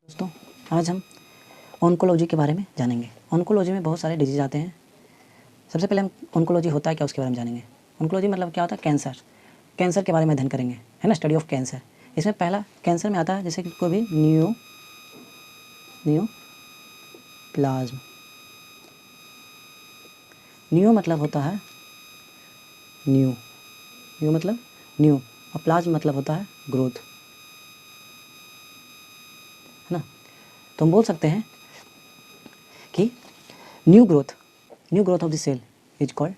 दोस्तों, आज हम ऑन्कोलॉजी के बारे में जानेंगे। ऑन्कोलॉजी में बहुत सारे डिजीज़ आते हैं। सबसे पहले हम ऑन्कोलॉजी होता है क्या उसके बारे में जानेंगे। ऑन्कोलॉजी मतलब क्या होता है? कैंसर। कैंसर के बारे में अध्ययन करेंगे, है ना, स्टडी ऑफ कैंसर। इसमें पहला कैंसर में आता है जैसे कि कोई भी नियोप्लाज्म। नियो मतलब होता है न्यू मतलब न्यू, और प्लाज्म मतलब होता है ग्रोथ, है ना। तो हम बोल सकते हैं कि new growth of the cell is called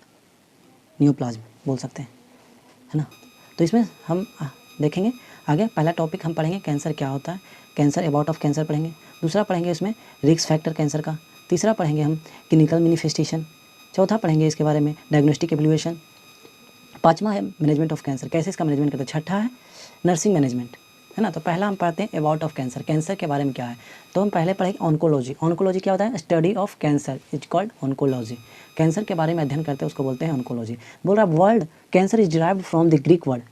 neoplasm बोल सकते हैं, है ना। तो इसमें हम देखेंगे आगे। पहला टॉपिक हम पढ़ेंगे कैंसर क्या होता है, कैंसर, अबाउट ऑफ कैंसर पढ़ेंगे। दूसरा पढ़ेंगे इसमें रिस्क फैक्टर कैंसर का। तीसरा पढ़ेंगे हम क्लिनिकल मैनिफेस्टेशन। चौथा पढ़ेंगे इसके बारे में डायग्नोस्टिक एवल्यूएशन। पाँचवा है मैनेजमेंट ऑफ कैंसर, कैसे इसका मैनेजमेंट करते हैं। छठा है नर्सिंग मैनेजमेंट, है ना। तो पहला हम पढ़ते हैं अबाउट ऑफ कैंसर, कैंसर के बारे में क्या है। तो हम पहले पढ़ेंगे ऑन्कोलॉजी। ऑन्कोलॉजी क्या होता है? Study of cancer is called oncology. Cancer के बारे में अध्ययन करते हैं उसको बोलते हैं ऑन्कोलॉजी। बोल रहा word cancer is derived from the Greek word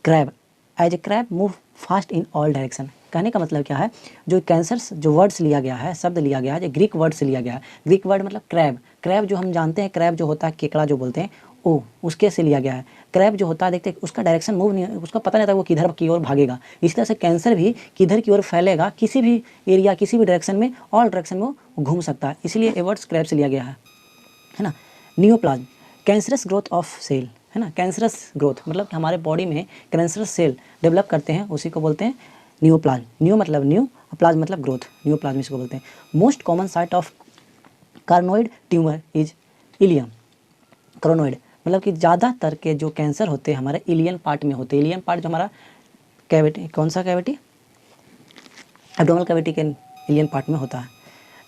crab, as a crab move fast in all direction. कहने का मतलब क्या है, जो कैंसर जो वर्ड्स लिया गया है, शब्द लिया गया है, जो ग्रीक वर्ड से लिया गया है। ग्रीक वर्ड मतलब क्रैब। क्रैब जो हम जानते हैं, क्रैब जो होता है केकड़ा जो बोलते हैं, ओ उसके से लिया गया है। क्रैब जो होता है, देखते हैं उसका डायरेक्शन मूव नहीं, उसका पता नहीं था वो किधर की ओर भागेगा। इसी तरह से कैंसर भी किधर की ओर फैलेगा, किसी भी एरिया, किसी भी डायरेक्शन में, ऑल डायरेक्शन में वो घूम सकता है। इसीलिए ये वर्ड्स क्रैब से लिया गया है ना। Neoplasm, cancerous growth of cell, है ना। कैंसरस ग्रोथ मतलब कि हमारे बॉडी में कैंसरस सेल डेवलप करते हैं, उसी को बोलते हैं नियोप्लाज्म। न्यू मतलब न्यू, प्लाज्म मतलब ग्रोथ, नियोप्लाज्म इसको बोलते हैं। Most common site of carcinoid tumour is ileum. Carcinoid मतलब कि ज़्यादातर के जो कैंसर होते हैं हमारे इलियन पार्ट में होते हैं। इलियन पार्ट जो हमारा कैविटी, कौन सा कैविटी? एब्डोमिनल कैविटी के इलियन पार्ट में होता है।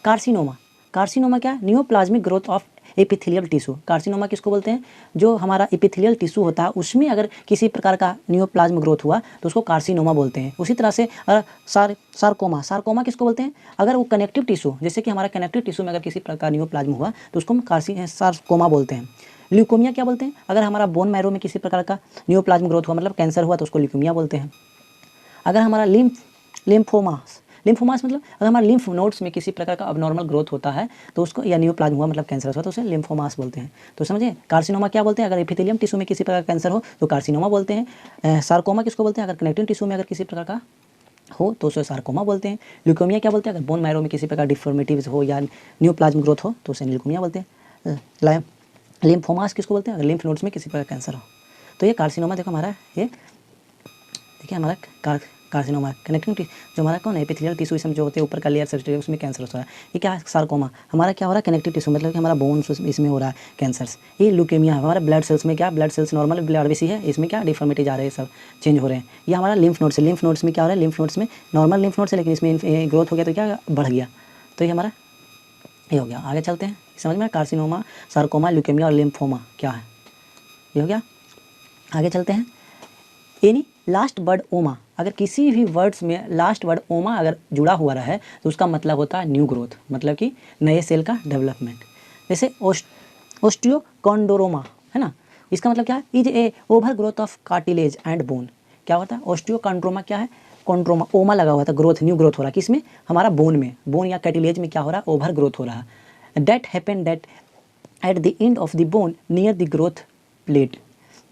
कार्सिनोमा, कार्सिनोमा क्या है? Neoplastic growth of epithelial tissue. Carcinoma किसको बोलते हैं? जो हमारा एपिथेलियल टिश्यू होता है उसमें अगर किसी प्रकार का न्यूप्लाज्म ग्रोथ हुआ तो उसको कार्सिनोमा बोलते हैं। उसी तरह से सार्कोमा, सार्कोमा किसको बोलते हैं? अगर वो कनेक्टिव टिश्यू, जैसे कि हमारा कनेक्टिव टिश्यू में अगर किसी प्रकार न्यूप्लाज्म हुआ तो उसको हम सार्कोमा बोलते हैं। ल्यूकोमिया क्या बोलते हैं? अगर हमारा बोन मैरो में किसी प्रकार का न्यूप्लाज्म ग्रोथ हुआ, मतलब कैंसर हुआ, तो उसको ल्यूकोमिया बोलते हैं। अगर हमारा लिम्फोमास मतलब अगर हमारे लिम्फ नोड्स में किसी प्रकार का अबनॉर्मल ग्रोथ होता है तो उसको, या न्यूप्लाज्म हुआ मतलब कैंसर हुआ, तो उसे लिम्फोमास बोलते हैं। तो समझिए, कार्सिनोमा क्या बोलते हैं? अगर एपिथेलियम टिश्यू में किसी प्रकार का कैंसर हो तो कार्सिनोमा बोलते हैं। सार्कोमा किसको बोलते हैं? अगर कनेक्टिव टिश्यू में अगर किसी प्रकार का हो तो उसे सार्कोमा बोलते हैं। ल्यूकोमिया क्या बोलते हैं? अगर बोन मैरो में किसी प्रकार डिफॉर्मिटीज हो या न्यूप्लाज्म ग्रोथ हो तो उसे ल्यूकोमिया बोलते हैं। लिम्फोमास किसको बोलते हैं? अगर लिम्फ नोड्स में किसी प्रकार कैंसर हो। तो ये कार्सिनोमा देखो हमारा, ये देखिए हमारा कार्सिनोमा कनेक्टिंग जो हमारा कौन है एपिथेलियल टिश्यू इसमें जो होते हैं ऊपर का लेयर सबस्ट्रेट उसमें कैंसर हो रहा है। ये क्या है? सार्कोमा। हमारा क्या हो रहा है? कनेक्टिव टिश्यू मतलब कि हमारा बोन्स इसमें हो रहा है कैंसर्स। ये ल्यूकेमिया हमारा ब्लड सेल्स में क्या, blood cells normal blood RBC है, इसमें क्या डिफॉर्मिटीज आ रहे हैं, सब चेंज हो रहे हैं। ये हमारा लिम्फ नोड्स है। लिम्फ नोड्स में क्या हो रहा है? लिम्फ नोड्स में नॉर्मल लिम्फ नोड्स है, लेकिन इसमें ग्रोथ हो गया तो क्या बढ़ गया, तो ये हमारा ये हो गया। आगे चलते हैं, समझ में? कार्सिनोमा, सार्कोमा, ल्यूकेमिया और लिम्फोमा क्या है, ये हो गया। आगे चलते हैं। एनी लास्ट वर्ड ओमा, अगर किसी भी वर्ड्स में लास्ट वर्ड ओमा अगर जुड़ा हुआ रहा तो उसका मतलब होता है न्यू ग्रोथ, मतलब कि नए सेल का डेवलपमेंट। जैसे ओस्टियोकॉन्ड्रोमा, है ना, इसका मतलब क्या है? Is a over growth of cartilage and bone. क्या होता है? ओस्टियोकॉन्ड्रोमा क्या है? कॉन्ड्रोमा, ओमा लगा हुआ था, ग्रोथ, न्यू ग्रोथ हो रहा है किसमें? हमारा बोन में, बोन या कार्टिलेज में क्या हो रहा है? ओवर ग्रोथ हो रहा है। That happen that at the end of the bone near the growth plate,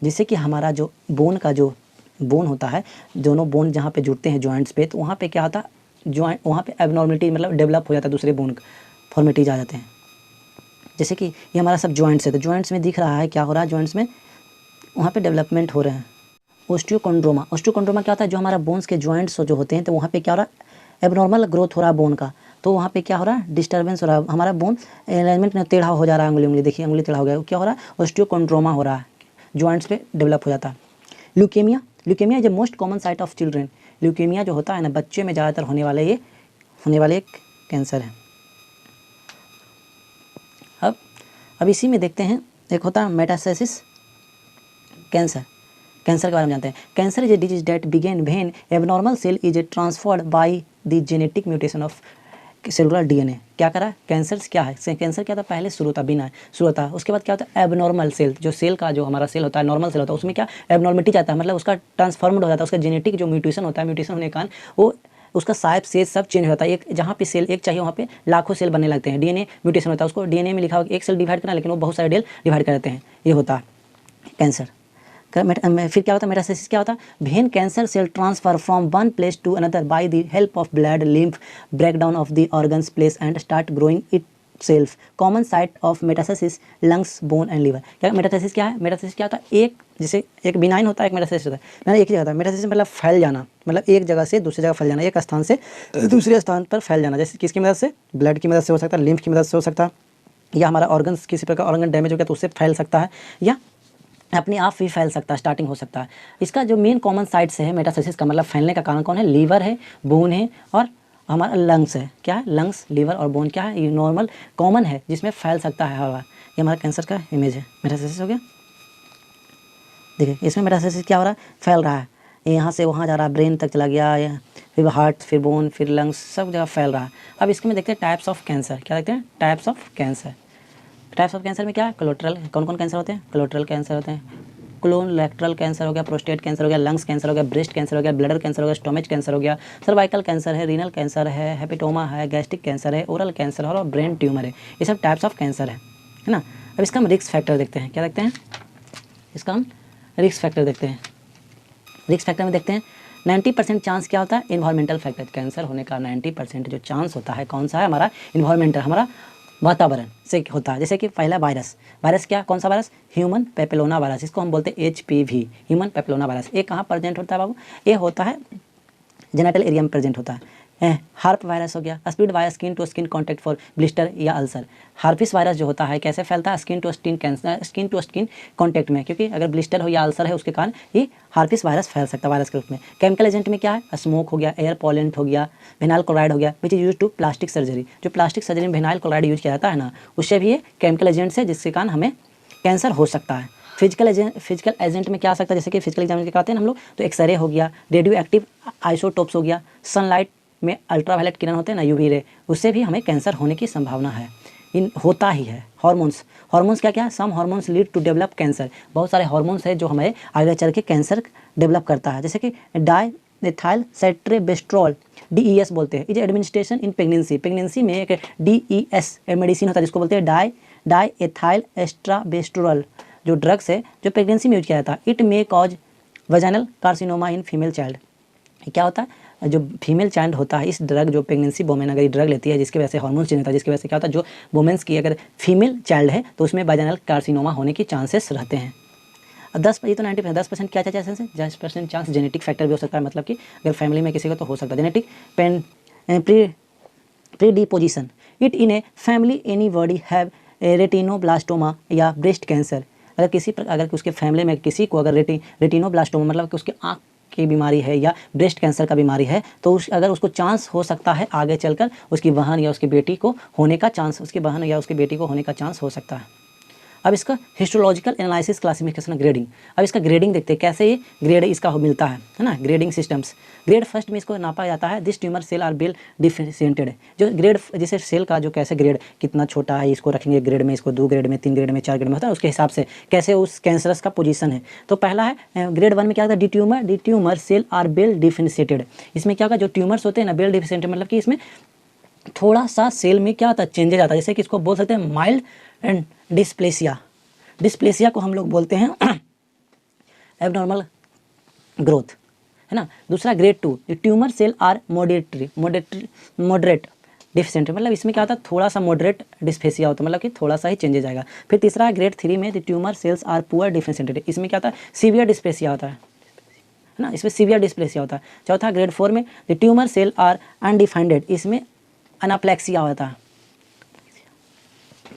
जिससे कि हमारा जो बोन का जो बोन होता है, दोनों बोन जहाँ पे जुड़ते हैं जॉइंट्स पे, तो वहाँ पे क्या होता है? जॉइंट, वहाँ पे एबनॉर्मलिटी मतलब डेवलप हो जाता है, दूसरे बोन फॉर्मेटिज आ जाते हैं। जैसे कि ये हमारा सब जॉइंट्स है, तो जॉइंट्स में दिख रहा है क्या हो रहा है? जॉइंट्स में वहाँ पे डेवलपमेंट हो रहे हैं। ओस्टियोकॉन्ड्रोमा, ओस्टियोकॉन्ड्रोमा क्या होता है? जो हमारा बोन्स के जॉइंट्स जो होते हैं तो वहाँ पे क्या हो रहा है? एबनॉर्मल ग्रोथ हो रहा है बोन का, तो वहाँ पे क्या हो रहा है? डिस्टर्बेंस हो रहा है, हमारा बोन अलाइनमेंट में टेढ़ा हो जा रहा है, अंगुली देखिए, अंगुली टेढ़ा हो गया, क्या हो रहा है? ओस्टियोकॉन्ड्रोमा हो रहा है, जॉइंट्स पे डेवलप हो जाता है। Leukaemia, leukaemia is a most common site of children. Leukaemia जो होता है ना, बच्चे में ज़्यादातर होने वाले एक कैंसर है। अब इसी में देखते हैं, एक होता है मेटास्टेसिस कैंसर। कैंसर के बारे में जानते हैं। Cancer is a disease that begin when abnormal cell is transferred by the genetic mutation of cellular DNA. क्या करा? कैंसर क्या है? कैंसर क्या था? पहले शुरू था, उसके बाद क्या होता है? एबनॉर्मल सेल, जो सेल का जो हमारा सेल होता है, नॉर्मल सेल होता है, उसमें क्या एबनॉर्मिटी जाता है, मतलब उसका ट्रांसफॉर्म्ड हो जाता है, उसका जेनेटिक जो म्यूटेशन होता है, म्यूटेशन होने के कारण वो उसका साइज सेज सब चेंज होता है। एक जहाँ पे सेल एक चाहिए वहाँ पे लाखों सेल बनने लगते हैं। डीएनए म्यूटेशन होता है, उसको डीएनए में लिखा होगा एक सेल डिवाइड करना, लेकिन वो बहुत सारे सेल डिवाइड कर देते हैं। ये होता है कैंसर। फिर क्या होता है मेटास्टेसिस क्या होता है? When cancer cell transfer from one place to another by the help of blood lymph breakdown of the organs place and start growing itself. Common site of metastasis lungs bone and liver. क्या metastasis क्या है? Metastasis क्या होता है? एक जैसे एक benign होता है, एक मेटास्टेसिस होता है। मैंने एक ही जगह था। मेटास्टेसिस मतलब फैल जाना, मतलब एक जगह से दूसरी जगह फैल जाना, एक स्थान से दूसरे स्थान पर फैल जाना। जैसे किसकी मदद से? ब्लड की मदद से हो सकता है, लिम्फ की मदद से हो सकता है, या हमारा ऑर्गन्स किसी प्रकार ऑर्गन डैमेज हो गया तो उससे फैल सकता है, या अपने आप भी फैल सकता है, स्टार्टिंग हो सकता है। इसका जो मेन कॉमन साइट्स है मेटास्टेसिस का, मतलब फैलने का कारण कौन है? लीवर है, बोन है और हमारा लंग्स है। क्या है? लंग्स, लीवर और बोन क्या है? ये नॉर्मल कॉमन है जिसमें फैल सकता है हवा। ये हमारा कैंसर का इमेज है। मेटास्टेसिस हो गया। देखिए इसमें मेटास्टेसिस क्या हो रहा है? फैल रहा है, यहाँ से वहाँ जा रहा है, ब्रेन तक चला गया, या फिर हार्ट, फिर बोन, फिर लंग्स, सब जगह फैल रहा है। अब इसके में देखते हैं टाइप्स ऑफ कैंसर। क्या देखते हैं? Types of cancer. Types of cancer में क्या है? कोलेट्रल। कौन कौन कैंसर होते हैं? कोलेट्रल कैंसर होते हैं, कोलोरेक्टल कैंसर हो गया, प्रोस्टेट कैंसर हो गया, लंग्स कैंसर हो गया, ब्रेस्ट कैंसर हो गया, ब्लडर कैंसर हो गया, स्टोमच कैंसर हो गया, सर्वाइकल कैंसर है, रीनल कैंसर है, हेपेटोमा है, गैस्ट्रिक कैंसर है, ओरल कैंसर है और ब्रेन ट्यूमर है। ये सब टाइप्स ऑफ कैंसर है ना। अब इसका हम रिस्क फैक्टर देखते हैं। क्या देखते हैं? इसका हम रिस्क फैक्टर देखते हैं। रिस्क फैक्टर में देखते हैं 90% चांस क्या होता है? Environmental factor. कैंसर होने का 90% जो चांस होता है कौन सा है? हमारा इन्वायरमेंटल, हमारा वातावरण से होता है। जैसे कि पहला वायरस, वायरस क्या? कौन सा वायरस? Human papilloma virus. इसको हम बोलते हैं HPV, ह्यूमन पेपिलोमा वायरस। ये कहाँ प्रेजेंट होता है बाबू? ये होता है जेनिटल एरिया में प्रेजेंट होता है। हार्प वायरस हो गया, speed virus, skin to skin contact for blister या अल्सर। हार्पिस वायरस जो होता है कैसे फैलता है? स्किन टू स्किन कॉन्टैक्ट में, क्योंकि अगर ब्लिस्टर हो या अल्सर है उसके कारण ये हार्पिस वायरस फैल सकता है वायरस के रूप में। केमिकल एजेंट में क्या है? स्मोक हो गया, एयर पॉल्यूएंट हो गया, विनाइल क्लोराइड हो गया, which is use to plastic surgery. जो प्लास्टिक सर्जरी में विनाइल क्लोराइड यूज किया जाता है ना, उससे भी ये केमिकल एजेंट्स है जिसके कारण हमें कैंसर हो सकता है। फिजिकल एजेंट में क्या आ सकता है? जैसे कि फिजिकल एग्जामिनेशन कराते हैं हम लोग, तो एक्सरे हो गया, रेडियो एक्टिव आइसोटोप्स हो गया, सनलाइट में अल्ट्रावायलेट किरण होते हैं ना, UV रे, उससे भी हमें कैंसर होने की संभावना है। इन होता ही है। हार्मोन्स क्या क्या है? Some hormones lead to develop cancer. बहुत सारे हार्मोन्स है जो हमें आगे चल के कैंसर डेवलप करता है। जैसे कि डाइएथाइल सेट्रेबेस्ट्रॉल, DES बोलते हैं, is administration in pregnancy. Pregnancy में एक DES मेडिसिन होता है जिसको बोलते हैं डाइएथाइल एस्ट्राबेस्ट्रॉल, जो ड्रग्स है जो प्रेगनेंसी में यूज किया जाता है। It may cause vaginal carcinoma in female child. क्या होता है? जो फीमेल चाइल्ड होता है, इस ड्रग जो प्रेगनेंसी वोमेन अगर ये ड्रग लेती है जिसकी वजह से हार्मोन चेंज होता है, जिसकी वजह से क्या होता है? जो वुमेन्स की अगर फीमेल चाइल्ड है तो उसमें वजाइनल कार्सिनोमा होने के चांसेस रहते हैं। 10% तो 90%, 10% क्या चांसेस है? 10% चांस जेनेटिक फैक्टर भी हो सकता है, मतलब कि अगर फैमिली में किसी का तो हो सकता है genetic predisposition. It in a family anybody have retinoblastoma या ब्रेस्ट कैंसर। अगर उसके फैमिली में किसी को अगर रेटिनोब्लास्टोमा मतलब कि उसके आँख की बीमारी है या ब्रेस्ट कैंसर का बीमारी है, तो अगर उसको चांस हो सकता है आगे चलकर उसकी बहन या उसकी बेटी को होने का चांस हो सकता है। अब इसका हिस्टोलॉजिकल एनालिसिस, क्लासिफिकेशन, ग्रेडिंग। अब इसका ग्रेडिंग देखते हैं कैसे ये ग्रेड इसका मिलता है ना। Grading systems. ग्रेड फर्स्ट में इसको नापा जाता है, this tumour cell are well differentiated. जो ग्रेड जैसे सेल का जो कैसे ग्रेड कितना छोटा है, इसको रखेंगे ग्रेड में, इसको 2 ग्रेड में, 3 ग्रेड में, 4 ग्रेड में होता है, उसके हिसाब से कैसे उस कैंसरस का पोजीशन है। तो पहला है ग्रेड 1 में क्या होता है? The tumour cell are well differentiated. इसमें क्या होगा? जो ट्यूमर्स होते हैं ना वेल डिफरेंशिएटेड, मतलब कि इसमें थोड़ा सा सेल में क्या आता है? चेंजेज आता है। जैसे कि इसको बोल सकते हैं माइल्ड एंड डिस्प्लेसिया को हम लोग बोलते हैं एबनॉर्मल ग्रोथ, है ना। दूसरा grade 2, tumour cell are moderate deficient, मतलब इसमें क्या होता है? थोड़ा सा मॉडरेट डिस्फेसिया होता है, मतलब कि थोड़ा सा ही चेंजेस आएगा। फिर तीसरा ग्रेड 3 में the tumour cells are poor deficient, इसमें क्या होता है? सीवियर डिस्प्लेसिया होता है ना, इसमें सीवियर डिस्प्लेसिया होता है। चौथा ग्रेड 4 में द ट्यूमर सेल आर अनडिफाइंडेड, इसमें अनाप्लेक्सिया होता है,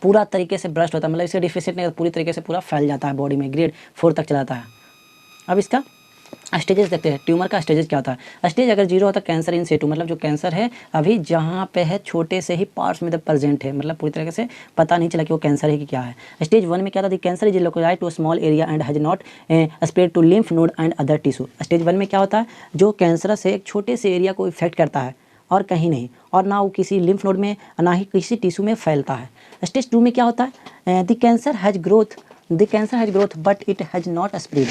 पूरा तरीके से ब्रस्ट होता है, मतलब इसका डिफिशिएंट नहीं, पूरी तरीके से पूरा फैल जाता है बॉडी में, ग्रेड 4 तक चलाता है। अब इसका स्टेजेस देखते हैं। ट्यूमर का स्टेजेस क्या होता है? स्टेज अगर 0 होता है कैंसर इन सेटू, मतलब जो कैंसर है अभी जहाँ पे है छोटे से ही पार्ट्स में प्रेजेंट है, मतलब पूरी तरीके से पता नहीं चला कि वो कैंसर है कि क्या है। स्टेज 1 में क्या था? The cancer is located to small area and has not spread to lymph node and other tissue. Stage 1 में क्या होता है? जो कैंसरस है एक छोटे से एरिया को इफेक्ट करता है और कहीं नहीं, और ना वो किसी लिम्फ नोड में ना ही किसी टिश्यू में फैलता है। स्टेज 2 में क्या होता है? The cancer has growth but it has not spread.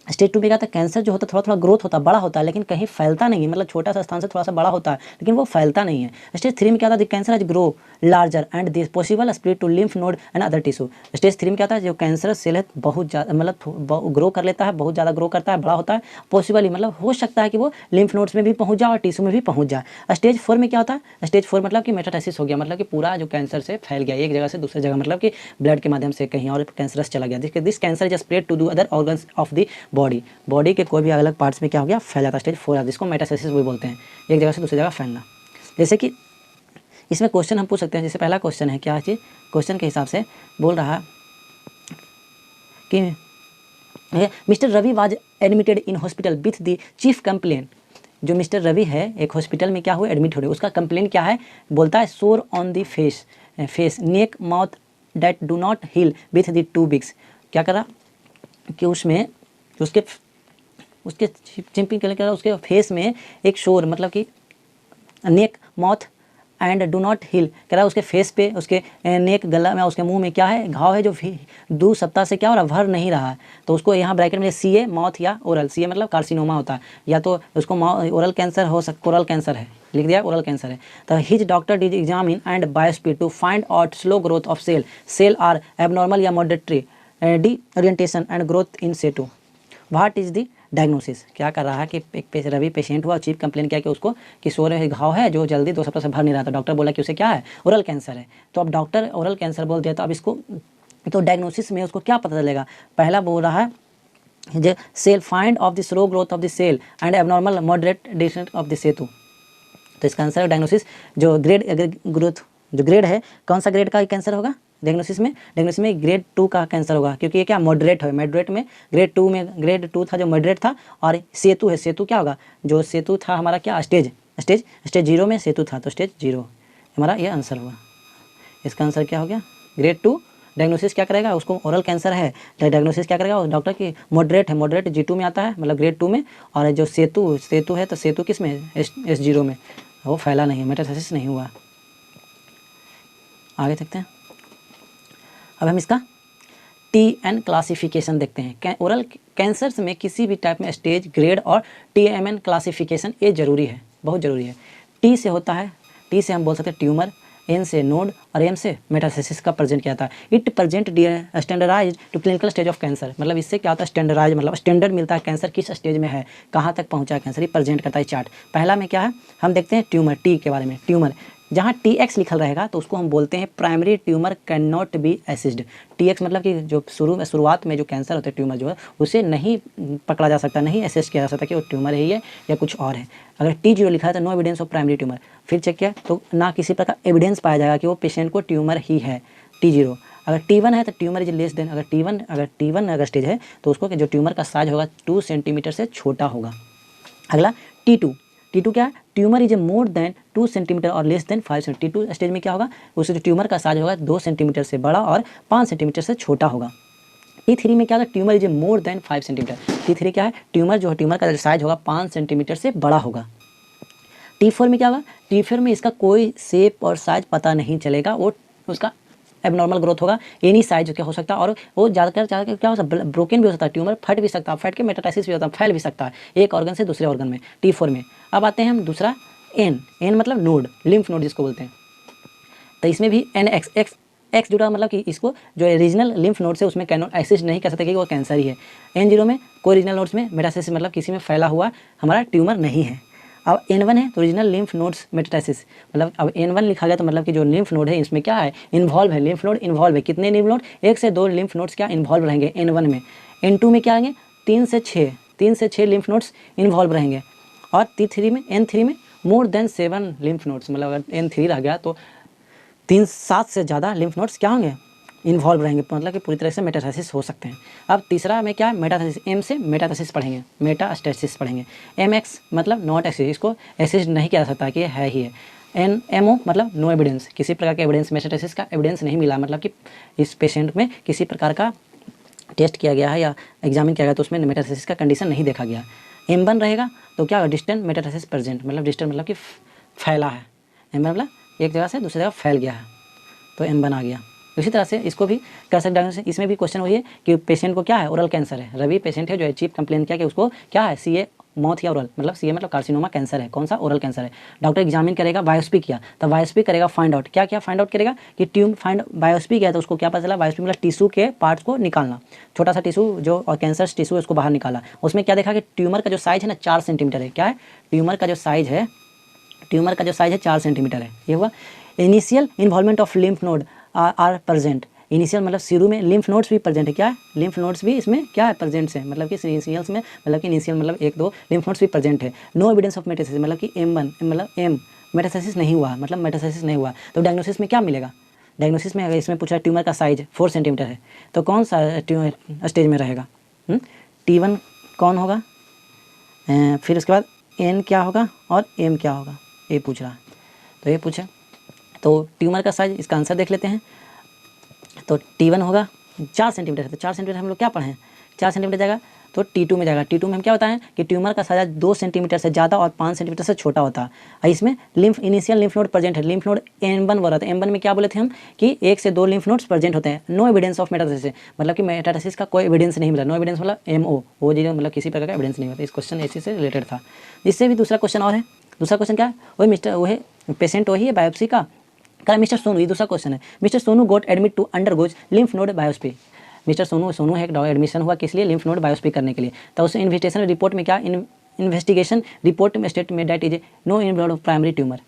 Stage 2 में क्या होता है, कैंसर जो होता है थोड़ा थोड़ा ग्रोथ होता है, बड़ा होता है, लेकिन कहीं फैलता नहीं है, मतलब छोटा सा स्थान से थोड़ा सा बड़ा होता है, लेकिन वो फैलता नहीं है। स्टेज 3 में क्या होता है, cancer as grow larger and this possible spread to lymph node and other tissue. Stage 3 में क्या होता है, जो कैंसर सेल है बहुत ज़्यादा मतलब ग्रो कर लेता है, बहुत ज़्यादा ग्रो करता है, बड़ा होता है, पॉसिबली मतलब हो सकता है कि वो लिम्फ नोड्स में भी पहुँच जाए और टिश्यू में भी पहुँच जाए। स्टेज 4 में क्या होता है, स्टेज 4 मतलब कि मेटास्टेसिस हो गया, मतलब कि पूरा जो कैंसर से फैल गया एक जगह से दूसरी जगह, मतलब कि ब्लड के माध्यम से कहीं और कैंसरस चला गया। This cancer is spread to the other organs of the body के कोई भी अलग अलग पार्ट्स में क्या हो गया, फैल जाता है। स्टेज 4 जिसको मेटास्टेसिस भी बोलते हैं, एक जगह से दूसरी जगह फैलना। जैसे कि इसमें क्वेश्चन हम पूछ सकते हैं, जैसे पहला क्वेश्चन है क्या चीज़, क्वेश्चन के हिसाब से बोल रहा कि mister Ravi was admitted in hospital with the chief complain. जो मिस्टर रवि है एक हॉस्पिटल में क्या हुआ, एडमिट हो रहे, उसका कंप्लेन क्या है, बोलता है sore on the face neck mouth that do not heal with the 2 weeks. क्या करा कि उसमें उसके चिंपिंग के लिए उसके फेस में एक शोर, मतलब कि neck mouth and do not heal, कह रहा है उसके फेस पे, उसके नेक गला में, उसके मुंह में क्या है, घाव है जो 2 सप्ताह से क्या हो रहा, भर नहीं रहा है। तो उसको यहाँ ब्रैकेट में CA माउथ या ओरल, CA मतलब कार्सिनोमा होता है, या तो उसको ओरल कैंसर हो सकता, ओरल कैंसर है, लिख दिया ओरल कैंसर है। तो his doctor did examine and biopsy to find out slow growth of cell are abnormal या moderately disorientation and growth in situ. What is the diagnosis. क्या कर रहा है कि एक रवि पेशेंट हुआ, चीफ कंप्लेन किया कि उसको कि शोर घाव है जो जल्दी 2 सप्ताह से भर नहीं रहा था। डॉक्टर बोला कि उसे क्या है, ओरल कैंसर है। तो अब डॉक्टर ओरल कैंसर बोल दिया, तो अब इसको तो डायग्नोसिस में उसको क्या पता चलेगा, पहला बोल रहा है जो cell find of the slow growth of the cell and abnormal moderate distance of the situ. तो इसका आंसर डायग्नोसिस जो ग्रोथ जो ग्रेड है, कौन सा ग्रेड का कैंसर होगा डायग्नोसिस में ग्रेड 2 का कैंसर होगा, क्योंकि ये क्या मॉडरेट है, मॉडरेट में ग्रेड 2 था जो मॉडरेट था, और सेतु है, सेतु क्या होगा, जो सेतु था हमारा क्या स्टेज 0 में सेतु था, तो स्टेज 0 हमारा ये आंसर होगा। इसका आंसर क्या हो गया, ग्रेड 2। डायग्नोसिस क्या करेगा, उसको ओरल कैंसर है, डायग्नोसिस क्या करेगा डॉक्टर की, मॉडरेट है, मॉडरेट G2 में आता है, मतलब ग्रेड 2 में, और जो सेतु है तो सेतु किस में, S0 में, वो फैला नहीं, मेटास्टेसिस नहीं हुआ। आगे देखते हैं, अब हम इसका TN क्लासिफिकेशन देखते हैं। ओरल कैंसर्स में किसी भी टाइप में स्टेज, ग्रेड और TMN क्लासिफिकेशन ये जरूरी है, बहुत ज़रूरी है। T से होता है, T से हम बोल सकते हैं ट्यूमर, N से नोड और M से मेटास्टेसिस का प्रेजेंट किया था। It present standardize to clinical stage of cancer, मतलब इससे क्या होता है, स्टैंडर्डाइज मतलब स्टैंडर्ड मिलता है कैंसर किस स्टेज में है, कहाँ तक पहुँचा है कैंसर, ये प्रेजेंट करता है चार्ट। पहला में क्या है, हम देखते हैं ट्यूमर, T के बारे में। ट्यूमर जहाँ TX लिखल रहेगा तो उसको हम बोलते हैं primary tumour can not be assessed. TX मतलब कि जो शुरुआत में जो कैंसर होता है ट्यूमर जो है उसे नहीं पकड़ा जा सकता, नहीं असिस्ट किया जा सकता कि वो ट्यूमर है या कुछ और है। अगर T0 लिखा है तो no evidence of primary tumour, फिर चेक किया तो ना किसी प्रकार एविडेंस पाया जाएगा कि वो पेशेंट को ट्यूमर ही है, T0। अगर T1 है तो ट्यूमर इज लेस देन, अगर T1 अगर स्टेज है तो उसको जो ट्यूमर का साइज होगा 2 सेंटीमीटर से छोटा होगा। अगला T2 क्या है, tumour is a more than 2 centimetre और less than 5 centimetre. T2 stage में क्या होगा, उससे जो ट्यूमर का साइज होगा 2 सेंटीमीटर से बड़ा और 5 सेंटीमीटर से छोटा होगा। T3 में क्या होगा, tumour is a more then 5 centimetre. T3 क्या है, ट्यूमर का साइज होगा 5 सेंटीमीटर से बड़ा होगा। T4 में क्या होगा, T4 में इसका कोई शेप और साइज पता नहीं चलेगा, वो उसका एबनॉर्मल ग्रोथ होगा, एनी साइज क्या हो सकता है, और वो ज़्यादातर क्या हो सकता है, ब्रोकन भी हो सकता है, ट्यूमर फट भी सकता है, फट के मेटास्टेसिस भी होता है, फैल भी सकता है एक ऑर्गन से दूसरे ऑर्गन में, T4 में। अब आते हैं हम दूसरा N मतलब नोड, लिम्फ नोड जिसको बोलते हैं। तो इसमें भी X जुड़ा, मतलब कि इसको जो रीजनल लिम्फ नोड से उसमें कैन असिस्ट नहीं कर सकते कि वो कैंसर ही है। N0 में कोई रीजनल नोड्स में मेटास्टेसिस मतलब किसी में फैला हुआ हमारा ट्यूमर नहीं है। अब N1 है तो रीजनल लिम्फ नोड्स मेटास्टेसिस, मतलब अब N1 लिखा गया तो मतलब कि जो लिम्फ नोड है इसमें क्या है, इन्वॉल्व है, लिम्फ नोड इन्वॉल्व है। कितने लिम्फ नोड, 1 से 2 लिम्फ नोड्स क्या इन्वॉल्व रहेंगे N1 में। N2 में क्या आएंगे, 3 से 6 लिम्फ नोड्स इन्वॉल्व रहेंगे। और N3 में मोर देन 7 लिम्फ नोड्स, मतलब अगर N3 रह गया तो 7 से ज़्यादा लिम्फ नोड्स क्या होंगे, इन्वॉल्व रहेंगे, मतलब कि पूरी तरह से मेटास्टेसिस हो सकते हैं। अब तीसरा में क्या है, मेटास्टेसिस, M से मेटास्टेसिस पढ़ेंगे, मेटास्टेसिस पढ़ेंगे। MX मतलब नॉट एक्सिस्ट, इसको एसिस्ट नहीं किया जा सकता कि है ही है। MO मतलब नो एविडेंस, किसी प्रकार के एविडेंस, मेटास्टेसिस का एविडेंस नहीं मिला, मतलब कि इस पेशेंट में किसी प्रकार का टेस्ट किया गया है या एग्जामिन किया गया तो उसमें मेटास्टेसिस का कंडीशन नहीं देखा गया। M1 रहेगा तो क्या होगा, डिस्टेंट मेटास्टेसिस प्रेजेंट, मतलब डिस्टेंट मतलब कि फैला है, M1 मतलब एक जगह से दूसरी जगह फैल गया है, तो M1 आ गया। उसी तरह से इसको भी कर सकते डायग्नोसिस। इसमें भी क्वेश्चन वही है कि पेशेंट को क्या है, ओरल कैंसर है। रवि पेशेंट है जो चीफ कंप्लेन किया कि उसको क्या है, सीए माउथ या ओरल, मतलब सीए मतलब कार्सिनोमा कैंसर है। कौन सा, ओरल कैंसर है। डॉक्टर एग्जामिन करेगा, बायोप्सी किया, तो बायोप्सी करेगा फाइंड आउट, क्या फाइंड आउट करेगा कि बायोप्सी किया तो उसको क्या पता चला, बायोप्सी मतलब टिश्यू के पार्ट्स को निकालना, छोटा सा टिश्यू जो और कैंसर टिश्यू है उसको बाहर निकाला। उसमें क्या देखा कि ट्यूमर का जो साइज है ना 4 सेंटीमीटर है। क्या है, ट्यूमर का जो साइज है 4 सेंटीमीटर है। ये हुआ। Initial involvement of lymph node are present. Initial मतलब शुरू में लिम्फ नोड्स भी प्रेजेंट है। क्या है, लिम्फ नोड्स भी इसमें क्या है, प्रेजेंट है। मतलब कि इनिशियल्स में मतलब कि इनिशियल मतलब 1-2 लिम्फ नोड्स भी प्रेजेंट है। नो एविडेंस ऑफ मेटास्टेसिस मतलब कि M1 मतलब M मेटास्टेसिस नहीं हुआ, मतलब मेटास्टेसिस नहीं हुआ। तो डायग्नोसिस में क्या मिलेगा, डायग्नोसिस में अगर इसमें पूछा ट्यूमर का साइज 4 सेंटीमीटर है तो कौन सा ट्यूमर स्टेज में रहेगा, T1 कौन होगा, फिर उसके बाद N क्या होगा और M क्या होगा, ये पूछ रहा है। तो ये पूछे तो ट्यूमर का साइज, इसका आंसर देख लेते हैं। तो T1 होगा 4 सेंटीमीटर है, तो 4 सेंटीमीटर हम लोग क्या पढ़े हैं, 4 सेंटीमीटर जाएगा तो T2 में जाएगा। T2 में हम क्या बताएं कि ट्यूमर का साइज 2 सेंटीमीटर से ज़्यादा और 5 सेंटीमीटर से छोटा होता है। इसमें इनिशियल लिम्फ नोड प्रेजेंट है, लिम्फ नोड M1 बोल रहा था। M1 में क्या बोले थे हम कि 1 से 2 लिम्फ नोड्स प्रेजेंट होते हैं। नो एविडेंस ऑफ मेटास्टेसिस मतलब कि मेटास्टेसिस का कोई एविडेंस नहीं मिला। नो एविडेंस मतलब MO वो जी मतलब किसी प्रकार का एविडेंस नहीं होता। इस क्वेश्चन इसी से रिलेटेड था। इससे भी दूसरा क्वेश्चन और है। दूसरा क्वेश्चन क्या है, वही पेशेंट वही है बायोप्सी का मिस्टर सोनू, ये दूसरा क्वेश्चन है। Mister Sonu got admit to undergoes lymph node biopsy. Mister Sonu है एडमिशन हुआ किस लिए, लिम्फ नोड बायोप्सी करने के लिए। तो उस इन्वेस्टिगेशन रिपोर्ट में क्या, इन्वेस्टिगेशन रिपोर्ट में स्टेट में that is no involve of primary tumour.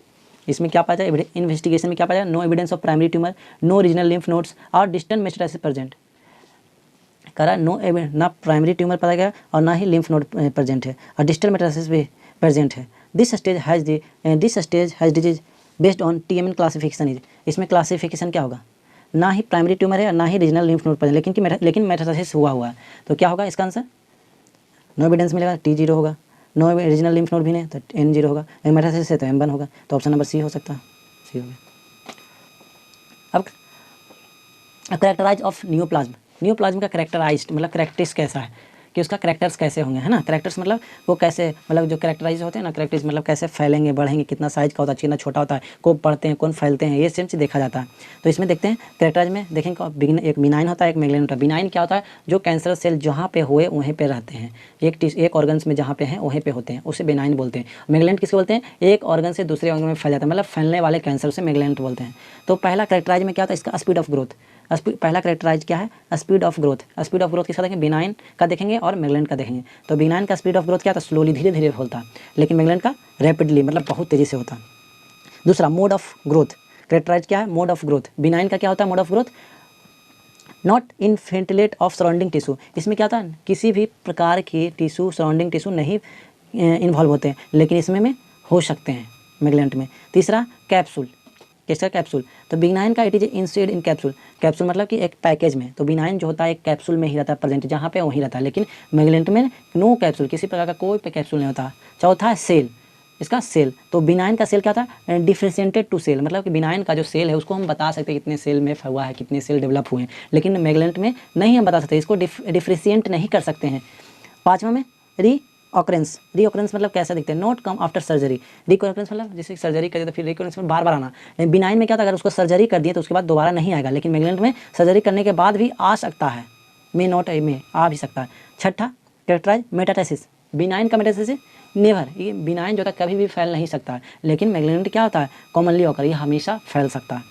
इसमें क्या पाया जाए, इन्वेस्टिगेशन में क्या पाया जाए, no evidence of primary tumour, no regional lymph nodes और डिस्टेंट मेटास्टेसिस प्रेजेंट। करा नो ना प्राइमरी ट्यूमर पाया गया और ना ही लिम्फ नोड प्रेजेंट है और डिस्टेंट मेटास्टेसिस भी प्रेजेंट है। This stage has disease based on TMN classification is. इसमें क्लासिफिकेशन क्या होगा, ना ही प्राइमरी ट्यूमर है और ना ही रीजनल लिम्फ नोड प्रेजेंट, लेकिन मेटास्टेसिस हुआ है। तो क्या होगा इसका आंसर, नो एविडेंस मिलेगा T0 होगा, नो रीजनल लिम्फ नोड भी नहीं तो N0 होगा, मेटास्टेसिस है तो M1 होगा। तो ऑप्शन नंबर C हो सकता है, C हो गया। अब करेक्टराइज ऑफ न्यूप्लाज्म का करेक्टराइज मतलब करेक्टर्स कैसा है कि उसका करेक्टर्स कैसे होंगे, है ना। करेक्टर्स मतलब वो कैसे, मतलब जो करेक्टराइज होते हैं ना, करेक्टर्स मतलब कैसे फैलेंगे बढ़ेंगे, कितना साइज का होता है, कितना छोटा होता है, कौन बढ़ते हैं कौन फैलते हैं, ये सेम चीज़ देखा जाता है। तो इसमें देखते हैं करेक्टराइज में देखेंगे एक बिनाइन होता है एक मैलिग्नेंट होता है। बिनाइन क्या होता है, जो कैंसर सेल जहाँ पे हुए वहीं पे रहते हैं, एक ऑर्गन्स में जहाँ पे हैं वहीं पे होते हैं, उसे बिनाइन बोलते हैं। मैलिग्नेंट किसको बोलते हैं, एक ऑर्गन से दूसरे ऑर्गन में फैल जाता है, मतलब फैलने वाले कैंसर से मैलिग्नेंट बोलते हैं। तो पहला करेक्टराइज में क्या होता है, इसका स्पीड ऑफ ग्रोथ। पहला करेक्टराइज क्या है, speed of growth. Speed of growth किसका देखेंगे, बिनाइन का देखेंगे और मैलिग्नेंट का देखेंगे। तो बिनाइन का स्पीड ऑफ ग्रोथ क्या था, स्लोली धीरे धीरे होता है, लेकिन मैलिग्नेंट का रैपिडली मतलब बहुत तेज़ी से होता है। दूसरा मोड ऑफ ग्रोथ, करेक्टराइज क्या है, मोड ऑफ ग्रोथ। बिनाइन का क्या होता है mode of growth, not infiltrate of surrounding tissue. इसमें क्या था, किसी भी प्रकार के टिश्यू सराउंडिंग टिश्यू नहीं इन्वॉल्व होते हैं, लेकिन इसमें में हो सकते हैं मैलिग्नेंट में। तीसरा कैप्सूल, किसका कैप्सूल, तो बिनाइन का it is encased in capsule. Capsule मतलब कि एक पैकेज में, तो बिनाइन जो होता है एक कैप्सूल में ही रहता है प्रेजेंट, जहाँ पे वहीं रहता है, लेकिन मैलिग्नेंट में नो कैप्सूल, किसी प्रकार का कोई पे कैप्सूल नहीं होता। चौथा है सेल, इसका सेल, तो बिनाइन का सेल क्या था, डिफरेंशिएटेड टू सेल, मतलब कि बिनाइन का जो सेल है उसको हम बता सकते हैं कितने सेल में हुआ है, कितने सेल डेवलप हुए हैं, लेकिन मैलिग्नेंट में नहीं हम बता सकते, इसको डिफरेंशिएट नहीं कर सकते हैं। पाँचवा में रीऑकरेंस मतलब कैसा दिखते हैं, नॉट कम आफ्टर सर्जरी। रीऑकरेंस मतलब जैसे सर्जरी करिए तो फिर रीऑकरेंस में बार बार आना। बिनाइन में क्या था, अगर उसको सर्जरी कर दिए तो उसके बाद दोबारा नहीं आएगा, लेकिन मैलिग्नेंट में सर्जरी करने के बाद भी आ सकता है, में आ भी सकता है। छठा कैरेक्टराइज मेटास्टेसिस, बिनाइन का मेटास्टेसिस नेवर, ये बिनाइन जो था कभी भी फैल नहीं सकता है, लेकिन मैलिग्नेंट क्या होता है कॉमनली होकर ये हमेशा फैल सकता है।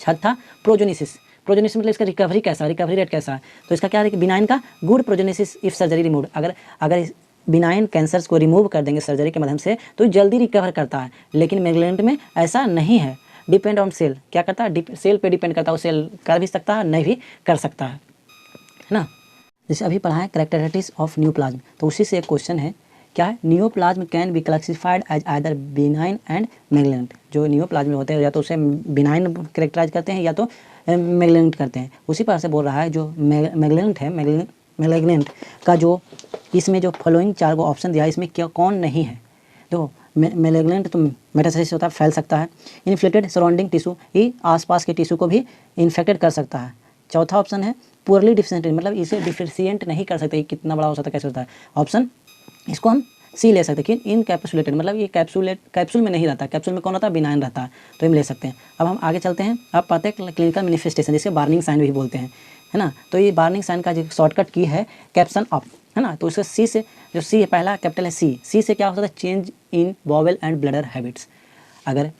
छठा प्रोजेनेसिस मतलब इसका रिकवरी कैसा, रिकवरी रेट कैसा है, तो इसका क्या है कि बिनाइन का गुड प्रोजेनेसिस इफ सर्जरी रिमूव, अगर बिनाइन कैंसर्स को रिमूव कर देंगे सर्जरी के माध्यम से तो जल्दी रिकवर करता है, लेकिन मैलिग्नेंट में ऐसा नहीं है। डिपेंड ऑन सेल, क्या करता है, सेल पे डिपेंड करता है, वो सेल कर भी सकता है नहीं भी कर सकता है ना। जैसे अभी पढ़ा है करेक्टरिस्टिक्स ऑफ न्यूप्लाज्म, तो उसी से एक क्वेश्चन है क्या है, neoplasm can be classified as either benign and malignant. जो न्यूप्लाज्म होते हैं या तो उसे बिनाइन कैरेक्टराइज करते हैं या तो मैलिग्नेंट करते हैं। उसी पर से बोल रहा है जो मैलिग्नेंट है, मैलिग्नेंट का जो इसमें जो फॉलोइंग 4 गो ऑप्शन दिया है इसमें क्या कौन नहीं है। तो मैलिग्नेंट तो मेटास्टेसिस होता है, फैल सकता है। इन्फ्लेटेड सराउंडिंग टिश्यू, ये आसपास के टिश्यू को भी इन्फेक्टेड कर सकता है। चौथा ऑप्शन है पुअरली डिफरेंशिएटेड, मतलब इसे डिफरेंशिएट नहीं कर सकते, कितना बड़ा हो सकता है कैसे होता है। ऑप्शन इसको हम सी ले सकते हैं कि इनकैप्सुलेटेड मतलब ये कैप्सूल में नहीं रहता, कैप्सूल में कौन रहता है, बिनाइन रहता है, तो हम ले सकते हैं। अब हम आगे चलते हैं, अब पाते हैं क्लिनिकल मैनिफेस्टेशन जिसे वार्निंग साइन भी बोलते हैं, है ना। तो ये वार्निंग साइन का जो शॉर्टकट की है कैप्शन अप, है ना। तो उसका सी से जो सी है पहला कैपिटल है सी से क्या हो सकता है, change in bowel and bladder habits. अगर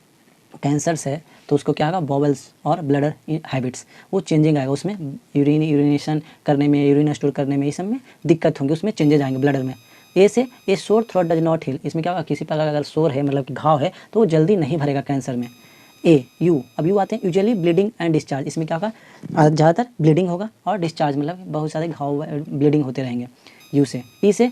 कैंसर्स है तो उसको क्या होगा, बॉवल्स और ब्लडर हैबिट्स वो चेंजिंग आएगा, उसमें यूरिनेशन करने में, यूरिन स्टोर करने में, ये सब में दिक्कत होंगी, उसमें चेंजेज आएंगे ब्लडर में। ए से ए sore throat does not heal, इसमें क्या होगा, किसी प्रकार का अगर सोर है मतलब कि घाव है तो वो जल्दी नहीं भरेगा कैंसर में। ए यू, अब यू आते हैं यूजुअली ब्लीडिंग एंड डिस्चार्ज, इसमें क्या होगा, ज़्यादातर ब्लीडिंग होगा और डिस्चार्ज मतलब बहुत सारे घाव ब्लीडिंग होते रहेंगे। यू से ई से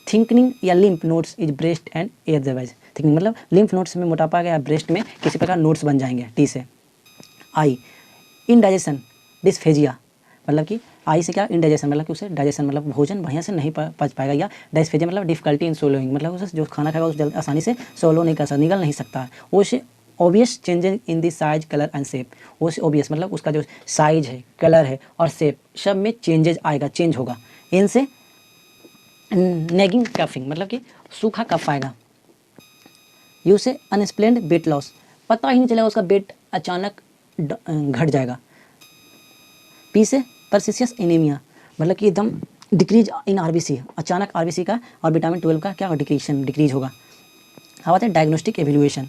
थिंकनिंग या lymph nodes is breast and airways, thickening मतलब लिम्फ नोड्स में मोटापा गया, ब्रेस्ट में किसी प्रकार नोड्स बन जाएंगे। टी से आई इनडाइजेशन डिस्फेजिया, मतलब कि आई से क्या, इनडाइजेशन मतलब कि उसे डाइजेशन मतलब भोजन बढ़िया से नहीं पच पाएगा, या डिस्फेजिया मतलब डिफिकल्टी इन सोलोइंग मतलब उसे जो खाना खाएगा उसे जल्दी आसानी से सोलो नहीं कर सकता, निगल नहीं सकता है। वो से obvious changes in the size colour and shape, वो से ऑब्वियस मतलब उसका जो साइज है, कलर है और शेप सब में चेंजेज आएगा, चेंज होगा। इनसे नेगिंग कफिंग मतलब कि सूखा कफ आएगा। यू से अनएक्सप्लेन्ड वेट लॉस, पता ही नहीं चलेगा उसका वेट अचानक घट जाएगा। पी से परसिस्टेंस एनीमिया मतलब कि एकदम डिक्रीज इन आरबीसी, अचानक आरबीसी का और विटामिन 12 का क्या डिक्रीज होगा। अब आते हैं डायग्नोस्टिक एवेल्यूएशन।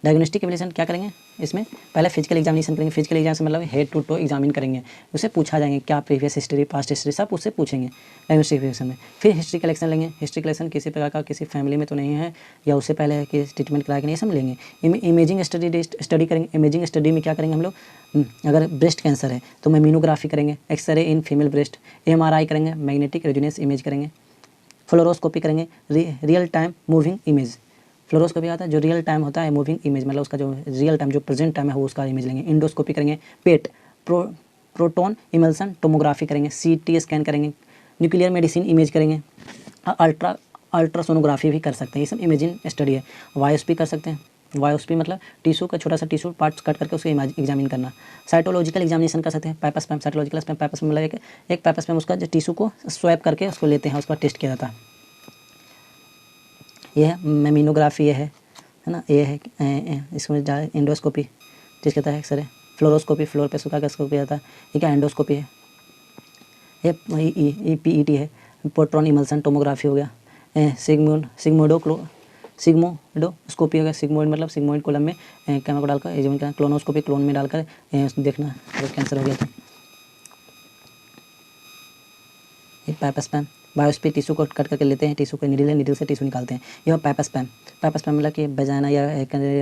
डायग्नोस्टिक एवेल्यूएशन क्या करेंगे, इसमें पहले फिजिकल एग्जामिनेशन करेंगे, फिजिकल एग्जामिनेशन मतलब हेड टू टो एग्जामिन करेंगे, उससे पूछा जाएंगे क्या प्रीवियस हिस्ट्री, पास्ट हिस्ट्री सब उससे पूछेंगे डायग्नोस्टिक एवेल्यूएशन में। फिर हिस्ट्री कलेक्शन लेंगे, हिस्ट्री कलेक्शन किसी प्रकार का किसी फैमिली में तो नहीं है या उससे पहले कि ट्रीटमेंट कराया कि नहीं, सब लेंगे। इमेजिंग स्टडी करेंगे, इमेजिंग स्टडी में क्या करेंगे हम लोग, अगर ब्रेस्ट कैंसर है तो मेमिनोग्राफी करेंगे, x-ray in female breast, MRI करेंगे, मैग्नेटिक रेजोनेंस इमेज करेंगे, फ्लोरोस्कोपी करेंगे, real time moving image. Fluoroscopy आता है जो रियल टाइम होता है मूविंग इमेज मतलब उसका जो रियल टाइम जो प्रेजेंट टाइम है वो उसका इमेज लेंगे। इंडोस्कोपी करेंगे, पेट प्रोटोन इमल्सन टोमोग्राफी करेंगे, सीटी स्कैन करेंगे, न्यूक्लियर मेडिसिन इमेज करेंगे, अल्ट्रासोनोग्राफी भी कर सकते हैं, ये सब इमेजिंग स्टडी है। वायोस्पी कर सकते हैं, वायोस्पी मतलब टिश्यू का छोटा सा टिश्यू पार्ट्स कट करके उसको एग्जामिन करना। साइटोलॉजिकल एग्जामिनेशन कर सकते हैं, पाइपा स्पैम, साइटोलॉजिकल स्पैम, पाइपा स्पैम मतलब एक पाइपा स्पैम उसका जो टिश्यू को स्वैप करके उसको लेते हैं, उसका टेस्ट किया जाता है। ये है मेमिनोग्राफी, ये है ना, ये है इसमें एंडोस्कोपी जिस कहता है एक्सरे, फ्लोरोस्कोपी फ्लोर पे सुखा का स्कोपी आता है, ये क्या एंडोस्कोपी है, ये पीईटी है, प्रोटॉन इमल्सन टोमोग्राफी हो गया, सिग्मोइडोस्कोपी हो गया, सिग्मोइड मतलब सिग्मोइड कोलम में कैमरा को डालकर एग्जामिन करना, क्लोनोस्कोपी क्लोन में डालकर देखना अगर कैंसर हो गया तो। ये पाइपा स्पैम, बायोस्पी टिश्यू को कट करके लेते हैं, टिश्यू को नीडल है, नीडल से टिश्यू निकालते हैं। यह पाइपा स्पैम, पाइपा स्पैम मतलब कि वजाइना या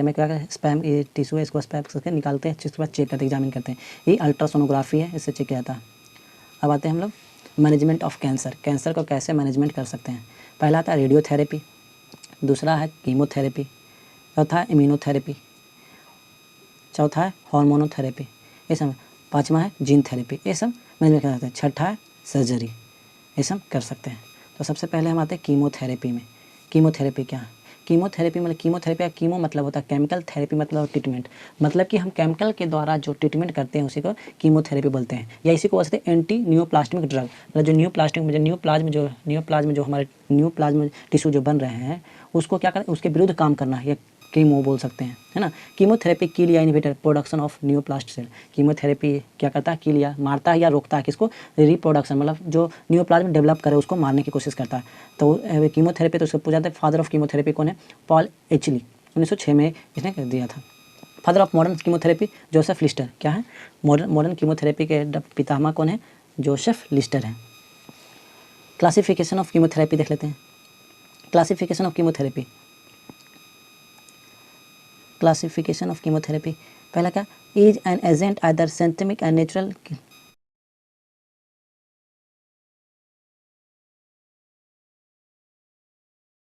में क्या स्पैम ये टिश्यू है, इसको स्पैम करके निकालते हैं, जिसके बाद चेक करते हैं, एग्जामिन करते हैं। ये अल्ट्रासोनोग्राफी है, इससे चेक किया जाता है। अब आते हैं हम लोग मैनेजमेंट ऑफ कैंसर, कैंसर को कैसे मैनेजमेंट कर सकते हैं। पहला आता है रेडियोथेरेपी, दूसरा है कीमोथेरेपी, चौथा है इम्यूनोथेरेपी, चौथा है हार्मोनोथेरेपी, ये सब। पाँचवा है जीन थेरेपी, ये सब मैनेजमेंट कर सकते हैं। छठा है सर्जरी, ये सब कर सकते हैं। तो सबसे पहले हम आते हैं कीमोथेरेपी में। कीमोथेरेपी क्या है, कीमोथेरेपी मतलब कीमोथेरेपी का कीमो मतलब होता है केमिकल, थेरेपी मतलब ट्रीटमेंट, मतलब कि हम केमिकल के द्वारा जो ट्रीटमेंट करते हैं उसी को कीमोथेरेपी बोलते हैं, या इसी को बोलते हैं एंटी न्यूप्लास्टिक ड्रग, मतलब जो न्यूप्लाज्म जो हमारे न्यूप्लाज्म टिश्यू जो बन रहे हैं उसको क्या करें, उसके विरुद्ध काम करना है, कीमो बोल सकते हैं, है ना। कीमोथेरेपी किल या inhibitor production of neoplast cell, chemotherapy क्या करता है, किल या मारता है या रोकता है किसको, रिप्रोडक्शन मतलब जो न्यूप्लाज्म डेवलप करे उसको मारने की कोशिश करता है। तो कीमोथेरेपी तो उसको पूछा जाता है, फादर ऑफ कीमोथेरेपी कौन है, पॉल एचली, 1906 में इसने कर दिया था। Father of modern chemotherapy Joseph Lister, क्या है मॉडर्न कीमोथेरेपी के पितामह कौन है, जोसेफ लिस्टर है। क्लासिफिकेशन ऑफ कीमोथेरेपी देख लेते हैं। Classification of chemotherapy, classification of chemotherapy पहला क्या, is an agent either synthetic and natural